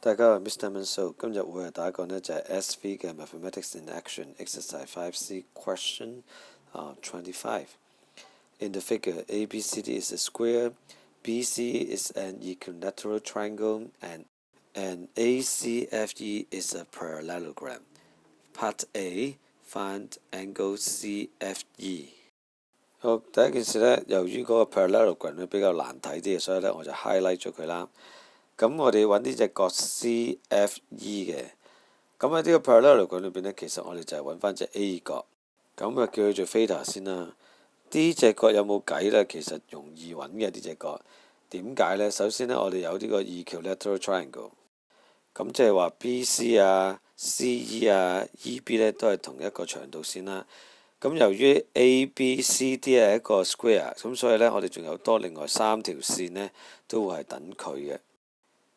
大家好，Mr. Manso，今日會係打一個呢就係 SV 嘅 Mathematics in Action Exercise 5C Question 25. In the figure, ABCD is a square, BC is an equilateral triangle, and ACFE is a parallelogram. Part A, find angle CFE。好，第一件事呢，由於嗰個 parallelogram 呢比較難睇啲，所以呢我就 highlight 咗佢啦。咁我哋揾呢隻角 CFE 嘅，咁喺呢個 parallelogram 裏邊呢，其實我哋就係揾翻隻 A 角，咁啊叫佢做 theta 先啦。呢隻角有冇計呢？其實容易揾嘅呢隻角，點解呢？首先呢，我哋有呢個 equilateral triangle，咁即係話 BC 啊、CE 啊、EB 呢都係同一個長度線啦。咁由於 ABCD 係一個 square，咁所以呢，我哋仲有多另外3條線呢都會係等佢嘅。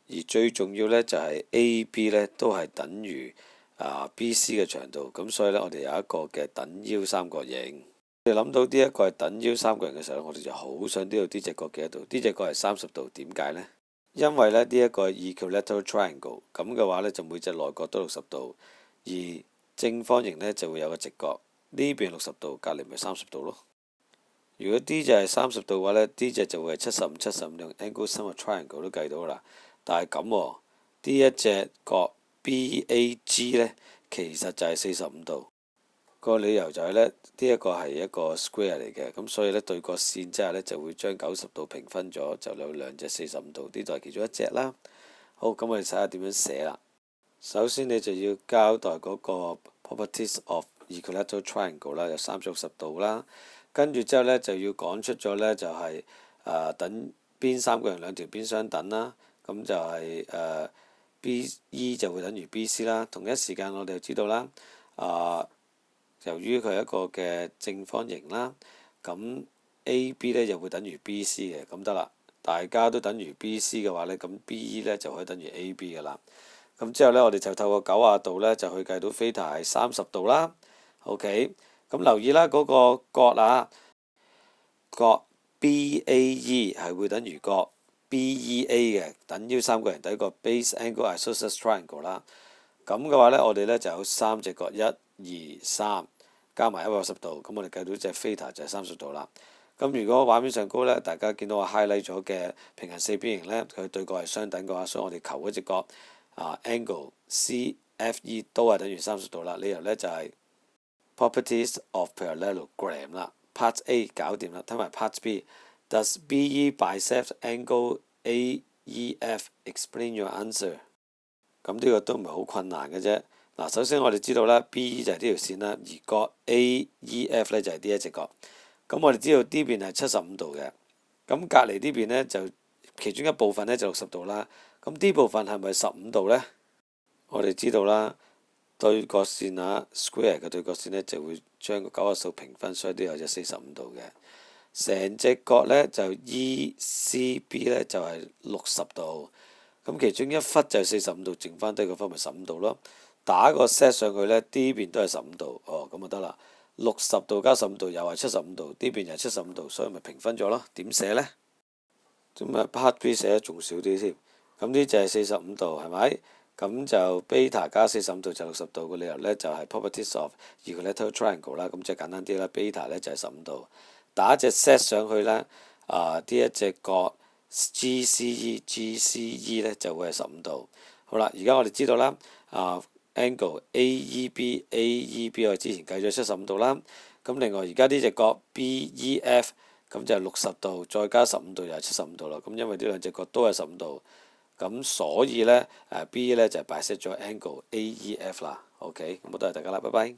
而最重要呢，就係 AB 呢都係等於BC 嘅長度，咁所以呢，我哋有一個嘅等腰三角形。我哋諗到呢一個係等腰三角形嘅時候，我哋就好想知道呢隻角幾多度？呢隻角係30度，點解呢？因為呢一個係 equilateral triangle，咁嘅話呢，就每隻內角都60度，而正方形呢就會有個直角，呢邊60度，隔離咪30度咯。如果 D 就係30度嘅話呢， D 隻就會係75、75，用 angle sum of triangle 都計到啦。但係咁喎，呢一隻角 BAG 呢，其實就係45度。個理由就係呢，呢一個係一個 square 嚟嘅，咁所以呢，對角線之下呢，就會將90度平分咗，就有兩隻45度，呢度係其中一隻啦。好，咁我哋睇下點樣寫啦。首先你就要交代嗰個 properties of equilateral triangle 啦，有360度啦。跟住之後呢，就要講出咗呢，就係等邊三角形兩條邊相等啦。咁就係BE 就會等於 BC 啦。同一時間我哋就知道啦，由於佢係一個嘅正方形啦，咁 AB 呢就會等於 BC 嘅，咁得啦。大家都等於 BC 嘅話呢，咁 BE 呢就可以等於 AB 嘅啦。咁之後呢，我哋就透過90度呢，就去計到 theta 係30度啦。OK， 咁留意啦，嗰個角角 BAE 係會等於角BEA 嘅等腰三角形，第一個 base angle isosceles triangle 啦。咁嘅話呢，我哋呢就有3隻角，1、2、3，加埋180度，咁我哋計到隻 theta 就係30度啦。咁如果畫面上高呢，大家見到我 highlight 咗嘅平行四邊形呢，佢對角係相等嘅話，所以我哋求嗰隻角angle CFE 都係等於30度啦。理由呢就係 properties of parallelogram 啦。Part A 搞掂啦，睇埋 Part B。Does BE bisect angle AEF? Explain your answer。咁呢個都唔係好困難嘅啫。嗱，首先我哋知道啦 ，BE 就係呢條線啦，而角 AEF 呢就係呢一隻角。咁我哋知道呢邊係75度嘅，咁隔離呢邊呢，就其中一部分呢就60度啦。咁呢部分係咪15度呢？我哋知道啦，對角線square 嘅對角線呢就會將個90度平分，所以都有隻45度嘅。成隻角呢就 ECB 呢就係60度，咁其中一忽就係45度，剩翻低個忽咪15度咯。打個 set 上去呢，呢邊都係15度，咁就得啦。60度加15度又係75度，呢邊又係75度，所以咪平分咗咯。點寫呢？咁啊 Part B 寫得仲少啲添。咁呢就係45度係咪？咁就 beta 加45度就60度，個理由呢就係 properties of equilateral triangle 啦。咁即係簡單啲啦 ，beta 呢就係15度。打隻 set 上去呢，呢一隻角 GCE 呢就會係15度。好啦，而家我哋知道啦，angle AEB 我哋之前計咗75度啦。咁另外而家呢隻角 BEF 咁就係60度，再加15度又係75度啦。咁因為呢兩隻角都係15度，咁所以呢，B 呢就係 bisect 咗 angle AEF 啦。OK，咁多謝大家啦，拜拜。